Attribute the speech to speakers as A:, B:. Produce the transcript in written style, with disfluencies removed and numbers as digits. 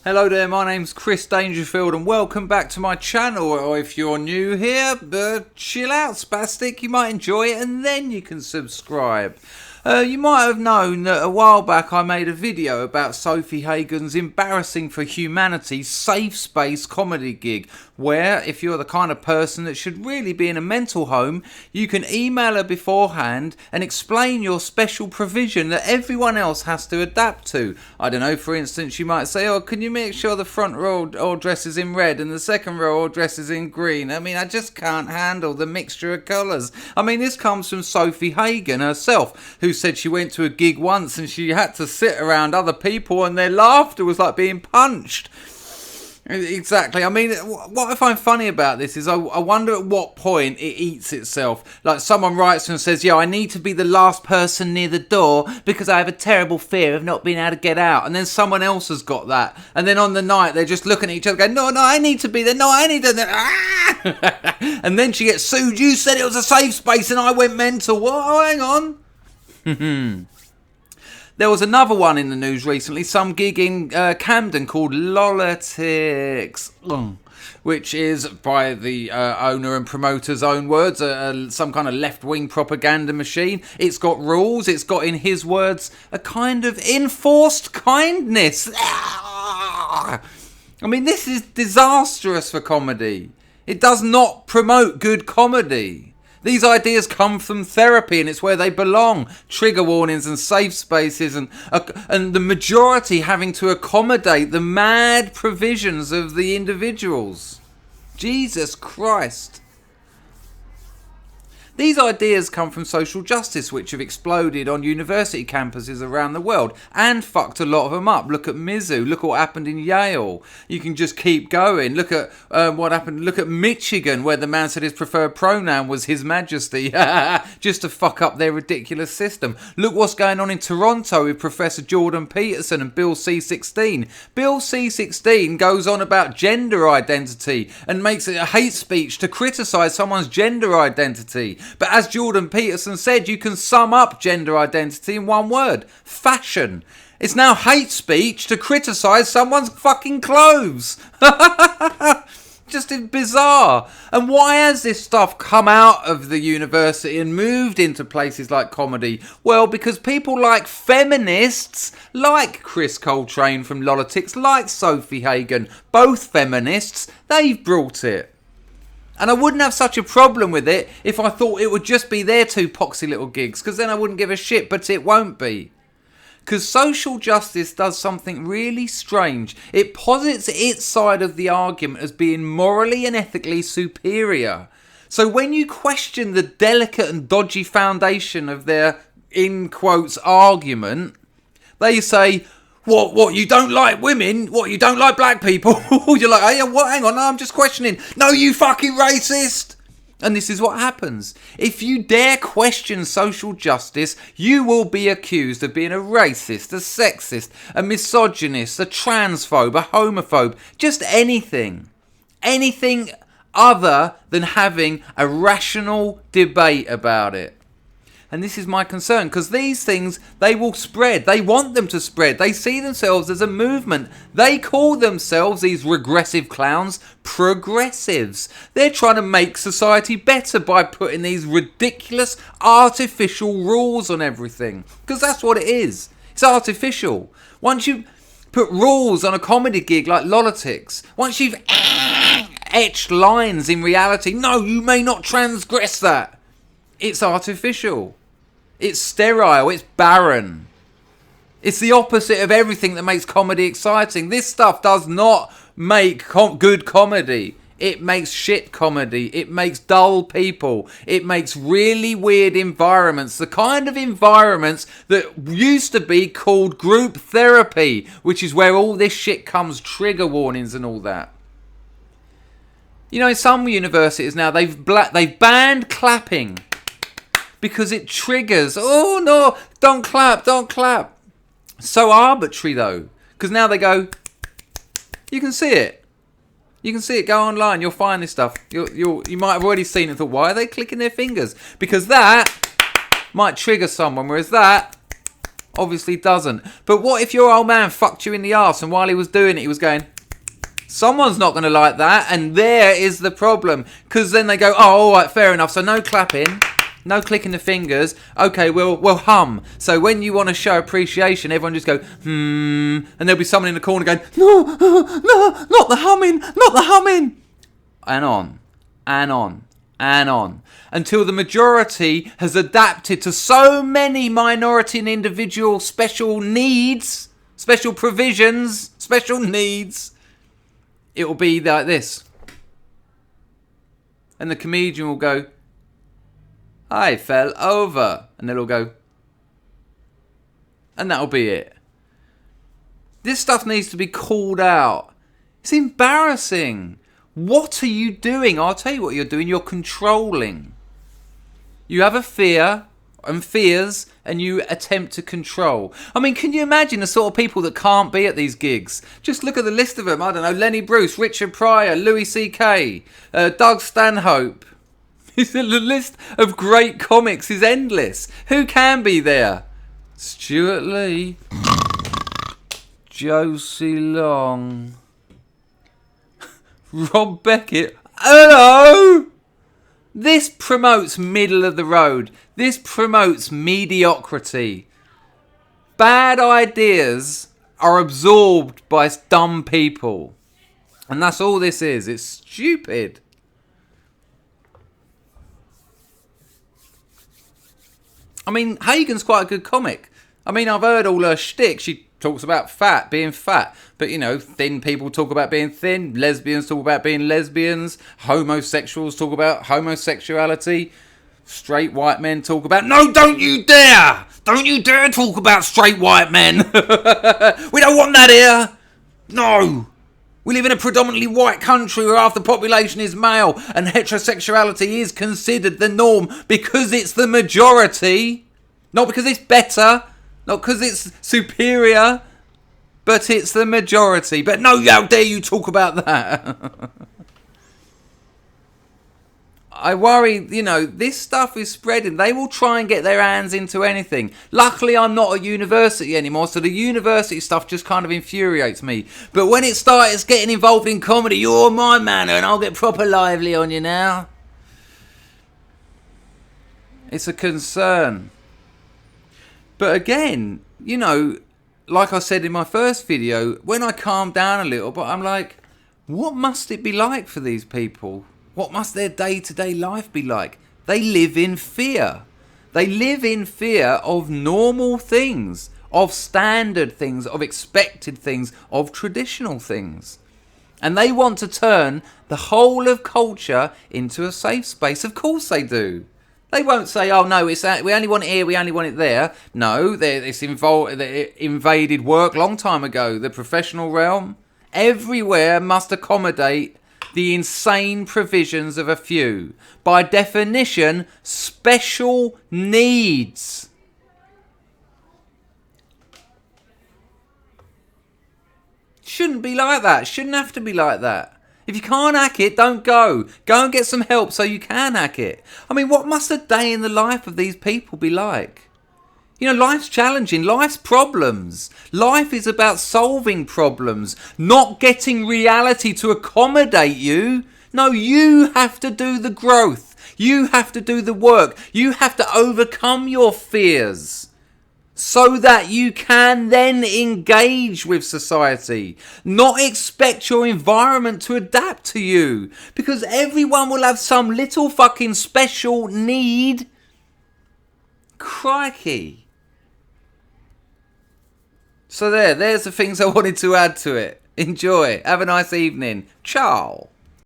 A: Hello there, my name's Chris Dangerfield and welcome back to my channel. Or if you're new here, chill out, spastic, you might enjoy it and then you can subscribe. You might have known that a while back I made a video about Sophie Hagen's Embarrassing for Humanity safe space comedy gig, where if you're the kind of person that should really be in a mental home, you can email her beforehand and explain your special provision that everyone else has to adapt to. I don't know, for instance, you might say, oh, can you make sure the front row all dresses in red and the second row all dresses in green? I mean, I just can't handle the mixture of colours. I mean, this comes from Sophie Hagen herself, who said she went to a gig once and she had to sit around other people and their laughter was like being punched. Exactly. I mean, what I find funny about this is I wonder at what point it eats itself. Like someone writes and says, yeah, I need to be the last person near the door because I have a terrible fear of not being able to get out. And then someone else has got that. And then on the night, they're just looking at each other going, no, I need to be there. No, I need to. Ah! And then she gets sued. You said it was a safe space and I went mental. Well, hang on. There was another one in the news recently, some gig in Camden called Lolitics, which is, by the owner and promoter's own words, some kind of left-wing propaganda machine. It's got rules, it's got, in his words, a kind of enforced kindness. I mean, this is disastrous for comedy. It does not promote good comedy. These ideas come from therapy and it's where they belong. Trigger warnings and safe spaces and the majority having to accommodate the mad provisions of the individuals. Jesus Christ. These ideas come from social justice, which have exploded on university campuses around the world and fucked a lot of them up. Look at Mizzou. Look what happened in Yale. You can just keep going. Look at what happened. Look at Michigan, where the man said his preferred pronoun was His Majesty, just to fuck up their ridiculous system. Look what's going on in Toronto with Professor Jordan Peterson and Bill C-16. Bill C-16 goes on about gender identity and makes it a hate speech to criticise someone's gender identity. But as Jordan Peterson said, you can sum up gender identity in one word: fashion. It's now hate speech to criticise someone's fucking clothes. Just bizarre. And why has this stuff come out of the university and moved into places like comedy? Well, because people like feminists, like Chris Coltrane from Lolitics, like Sophie Hagen, both feminists, they've brought it. And I wouldn't have such a problem with it if I thought it would just be their two poxy little gigs, because then I wouldn't give a shit, but it won't be. Because social justice does something really strange. It posits its side of the argument as being morally and ethically superior. So when you question the delicate and dodgy foundation of their, in quotes, argument, they say, What, you don't like women? What, you don't like black people? You're like, hey, what, hang on, no, I'm just questioning. No, you fucking racist! And this is what happens. If you dare question social justice, you will be accused of being a racist, a sexist, a misogynist, a transphobe, a homophobe, just anything. Anything other than having a rational debate about it. And this is my concern, because these things, they will spread. They want them to spread. They see themselves as a movement. They call themselves, these regressive clowns, progressives. They're trying to make society better by putting these ridiculous artificial rules on everything. Because that's what it is. It's artificial. Once you put rules on a comedy gig like Lolitics, once you've etched lines in reality, no, you may not transgress that. It's artificial. It's sterile. It's barren. It's the opposite of everything that makes comedy exciting. This stuff does not make good comedy. It makes shit comedy. It makes dull people. It makes really weird environments. The kind of environments that used to be called group therapy, which is where all this shit comes, trigger warnings and all that. You know, in some universities now, they've banned clapping. Because it triggers. Oh no, don't clap, don't clap. So arbitrary though. Because now they go, you can see it. You can see it, go online, you'll find this stuff. You might have already seen it and thought, why are they clicking their fingers? Because that might trigger someone, whereas that Obviously doesn't. But what if your old man fucked you in the arse and while he was doing it, he was going, someone's not going to like that, and there is the problem. Because then they go, oh, all right, fair enough. So no clapping, no clicking the fingers. Okay, we'll hum. So when you want to show appreciation, everyone just go, and there'll be someone in the corner going, no, no, not the humming, not the humming. And on, and on, and on. Until the majority has adapted to so many minority and individual special needs, special provisions, special needs. It will be like this. And the comedian will go, I fell over. And they'll all go, and that'll be it. This stuff needs to be called out. It's embarrassing. What are you doing? I'll tell you what you're doing. You're controlling. You have a fear and fears, and you attempt to control. I mean, can you imagine the sort of people that can't be at these gigs? Just look at the list of them. I don't know, Lenny Bruce, Richard Pryor, Louis C.K., Doug Stanhope. The list of great comics is endless. Who can be there? Stuart Lee, Josie Long, Rob Beckett. Hello! This promotes middle of the road. This promotes mediocrity. Bad ideas are absorbed by dumb people. And that's all this is. It's stupid. I mean, Hagen's quite a good comic. I mean, I've heard all her shtick. She talks about being fat. But, you know, thin people talk about being thin. Lesbians talk about being lesbians. Homosexuals talk about homosexuality. Straight white men talk about... No, don't you dare! Don't you dare talk about straight white men! We don't want that here! No! We live in a predominantly white country where half the population is male, and heterosexuality is considered the norm because it's the majority. Not because it's better. Not because it's superior. But it's the majority. But no, how dare you talk about that? I worry, you know, this stuff is spreading. They will try and get their hands into anything. Luckily, I'm not at university anymore, so the university stuff just kind of infuriates me. But when it starts getting involved in comedy, you're my man, and I'll get proper lively on you now. It's a concern. But again, you know, like I said in my first video, when I calm down a little, but I'm like, what must it be like for these people? What must their day-to-day life be like? They live in fear. They live in fear of normal things, of standard things, of expected things, of traditional things. And they want to turn the whole of culture into a safe space. Of course they do. They won't say, oh no, it's that, we only want it here, we only want it there. No, it's invaded work long time ago. The professional realm. Everywhere must accommodate the insane provisions of a few. By definition, special needs. Shouldn't be like that. Shouldn't have to be like that. If you can't hack it, don't go. Go and get some help so you can hack it. I mean, what must a day in the life of these people be like? You know, life's challenging. Life's problems. Life is about solving problems, not getting reality to accommodate you. No, you have to do the growth. You have to do the work. You have to overcome your fears so that you can then engage with society. Not expect your environment to adapt to you, because everyone will have some little fucking special need. Crikey. So there's the things I wanted to add to it. Enjoy. Have a nice evening. Ciao.